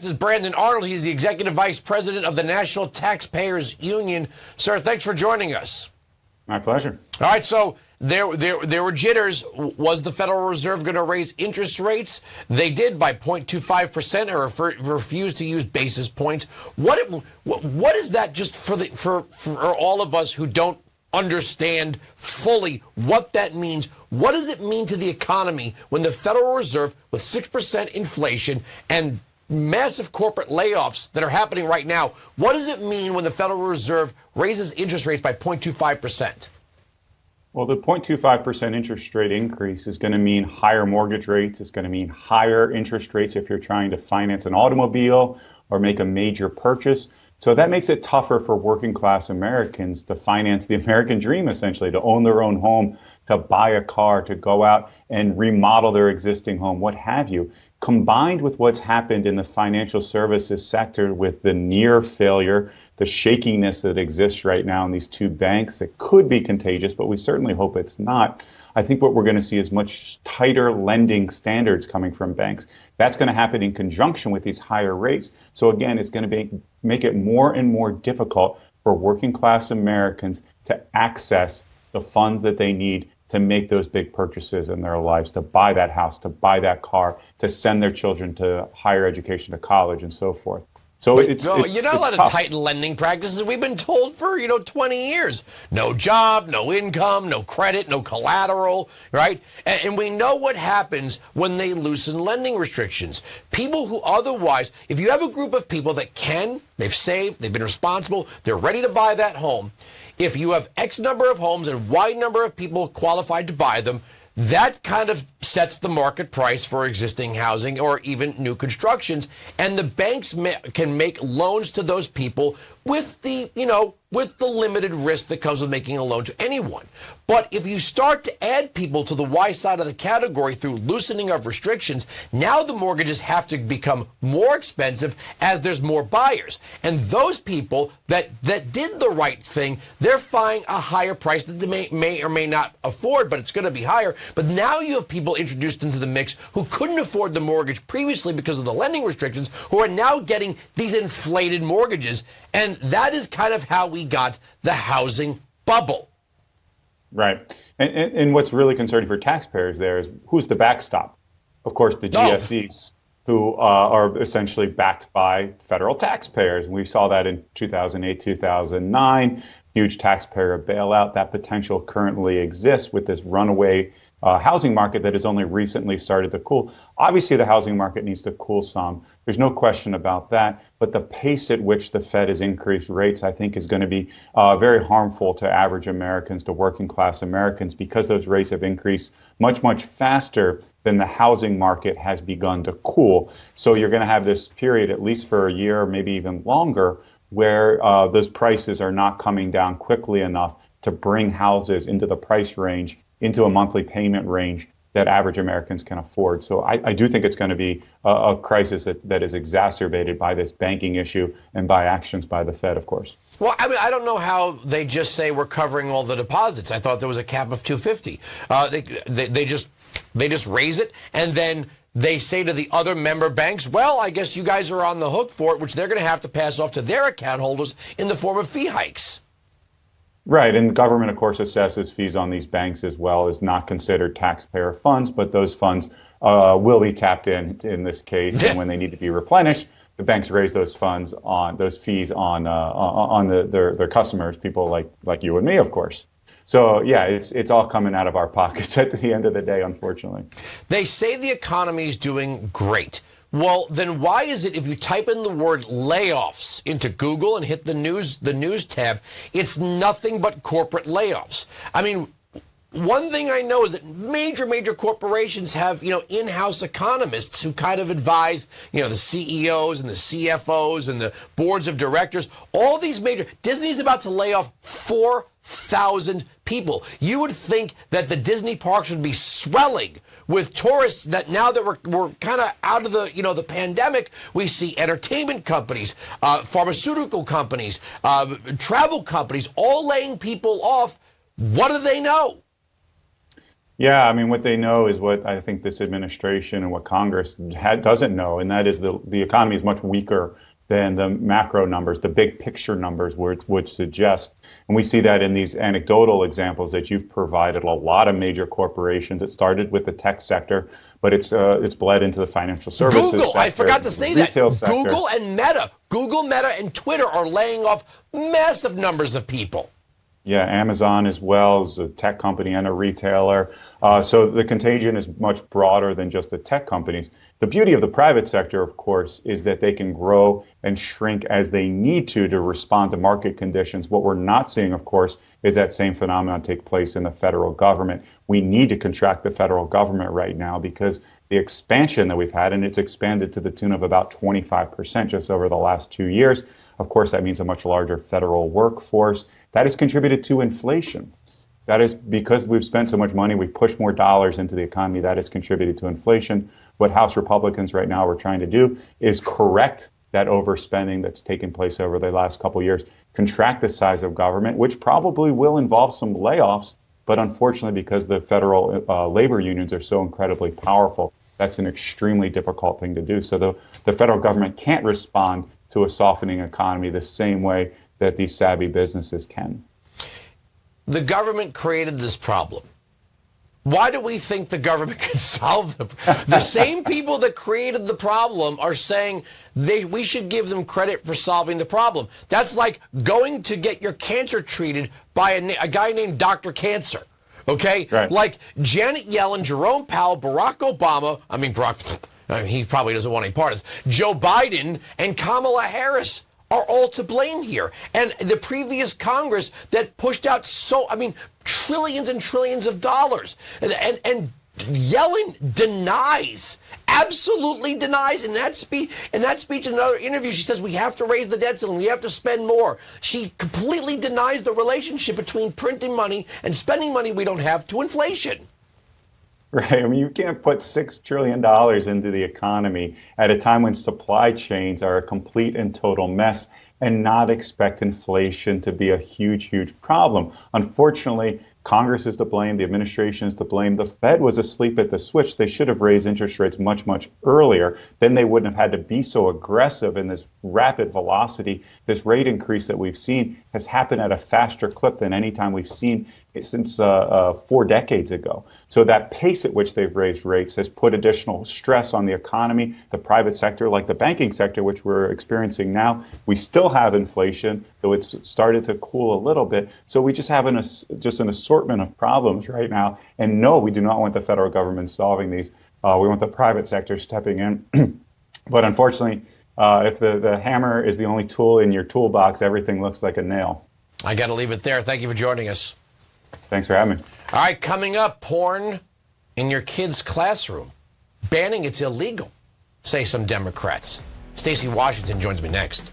This is Brandon Arnold. He's the Executive Vice President of the National Taxpayers Union. Sir, thanks for joining us. My pleasure. All right, so there were jitters. Was the Federal Reserve going to raise interest rates? They did by 0.25% or refused to use basis points. What is that just for all of us who don't understand fully what that means? What does it mean to the economy when the Federal Reserve, with 6% inflation and massive corporate layoffs that are happening right now, what does it mean when the Federal Reserve raises interest rates by 0.25%? Well, the 0.25% interest rate increase is going to mean higher mortgage rates. It's going to mean higher interest rates if you're trying to finance an automobile or make a major purchase. So that makes it tougher for working class Americans to finance the American dream, essentially, to own their own home, to buy a car, to go out and remodel their existing home, what have you. Combined with what's happened in the financial services sector with the near failure, the shakiness that exists right now in these two banks, it could be contagious, but we certainly hope it's not. I think what we're going to see is much tighter lending standards coming from banks. That's going to happen in conjunction with these higher rates. So again, it's going to make it more and more difficult for working class Americans to access the funds that they need to make those big purchases in their lives, to buy that house, to buy that car, to send their children to higher education, to college, and so forth. So you're not allowed to tighten lending practices. We've been told for 20 years. No job, no income, no credit, no collateral, right? And we know what happens when they loosen lending restrictions. People who otherwise, if you have a group of people that they've saved, they've been responsible, they're ready to buy that home. If you have X number of homes and Y number of people qualified to buy them, that kind of sets the market price for existing housing or even new constructions. And the banks can make loans to those people with the limited risk that comes with making a loan to anyone. But if you start to add people to the Y side of the category through loosening of restrictions, now the mortgages have to become more expensive as there's more buyers. And those people that did the right thing, they're buying a higher price that they may or may not afford, but it's going to be higher. But now you have people introduced into the mix who couldn't afford the mortgage previously because of the lending restrictions, who are now getting these inflated mortgages. And that is kind of how we got the housing bubble. Right. And what's really concerning for taxpayers there is who's the backstop? Of course, the GSEs, who are essentially backed by federal taxpayers. We saw that in 2008, 2009, huge taxpayer bailout. That potential currently exists with this runaway housing market that has only recently started to cool. Obviously, the housing market needs to cool some. There's no question about that. But the pace at which the Fed has increased rates, I think, is going to be very harmful to average Americans, to working class Americans, because those rates have increased much, much faster than the housing market has begun to cool. So you're going to have this period, at least for a year, maybe even longer, where those prices are not coming down quickly enough to bring houses into the price range, into a monthly payment range that average Americans can afford. So I do think it's going to be a crisis that is exacerbated by this banking issue and by actions by the Fed, of course. Well, I mean, I don't know how they just say we're covering all the deposits. I thought there was a cap of $250. They just raise it, and then they say to the other member banks, well, I guess you guys are on the hook for it, which they're going to have to pass off to their account holders in the form of fee hikes. Right. And the government, of course, assesses fees on these banks as well as not considered taxpayer funds. But those funds will be tapped in this case. And when they need to be replenished, the banks raise those funds on those fees on their customers, people like you and me, of course. So, yeah, it's all coming out of our pockets at the end of the day, unfortunately. They say the economy is doing great. Well, then why is it if you type in the word layoffs into Google and hit the news tab, it's nothing but corporate layoffs? I mean, one thing I know is that major corporations have, in-house economists who kind of advise, the CEOs and the CFOs and the boards of directors. All these Disney's about to lay off 4,000 people. You would think that the Disney parks would be swelling with tourists, that now that we're kind of out of the pandemic, we see entertainment companies, pharmaceutical companies, travel companies, all laying people off. What do they know? Yeah, I mean, what they know is what I think this administration and what Congress doesn't know, and that is the economy is much weaker than the macro numbers, the big picture numbers would suggest. And we see that in these anecdotal examples that you've provided. A lot of major corporations. It started with the tech sector, but it's bled into the financial services Google, sector, I forgot to say that. Sector. Google and Meta. Google, Meta, and Twitter are laying off massive numbers of people. Yeah, Amazon as well as a tech company and a retailer. So the contagion is much broader than just the tech companies. The beauty of the private sector, of course, is that they can grow and shrink as they need to respond to market conditions. What we're not seeing, of course, is that same phenomenon take place in the federal government. We need to contract the federal government right now because the expansion that we've had, and it's expanded to the tune of about 25% just over the last 2 years. Of course, that means a much larger federal workforce. That has contributed to inflation. That is because we've spent so much money, we've pushed more dollars into the economy, that has contributed to inflation. What House Republicans right now are trying to do is correct that overspending that's taken place over the last couple of years, contract the size of government, which probably will involve some layoffs. But unfortunately, because the federal labor unions are so incredibly powerful, that's an extremely difficult thing to do. So the federal government can't respond to a softening economy the same way that these savvy businesses can. The government created this problem. Why do we think the government can solve them? The same people that created the problem are saying we should give them credit for solving the problem. That's like going to get your cancer treated by a guy named Dr. Cancer. Okay? Right. Like Janet Yellen, Jerome Powell, Barack Obama, he probably doesn't want any part of this, Joe Biden, and Kamala Harris are all to blame here. And the previous Congress that pushed out trillions and trillions of dollars. And Yellen denies, absolutely denies in that speech, in another interview, she says we have to raise the debt ceiling, we have to spend more. She completely denies the relationship between printing money and spending money we don't have to inflation. Right. I mean, you can't put $6 trillion into the economy at a time when supply chains are a complete and total mess and not expect inflation to be a huge, huge problem. Unfortunately, Congress is to blame. The administration is to blame. The Fed was asleep at the switch. They should have raised interest rates much, much earlier. Then they wouldn't have had to be so aggressive in this rapid velocity. This rate increase that we've seen has happened at a faster clip than any time we've seen since 4 decades ago. So that pace at which they've raised rates has put additional stress on the economy, the private sector, like the banking sector, which we're experiencing now. We still have inflation, though it's started to cool a little bit. So we just have an assortment of problems right now. And no, we do not want the federal government solving these. We want the private sector stepping in. But unfortunately, if the hammer is the only tool in your toolbox, everything looks like a nail. I got to leave it there. Thank you for joining us. Thanks for having me. All right, coming up, porn in your kid's classroom. Banning it's illegal, say some Democrats. Stacey Washington joins me next.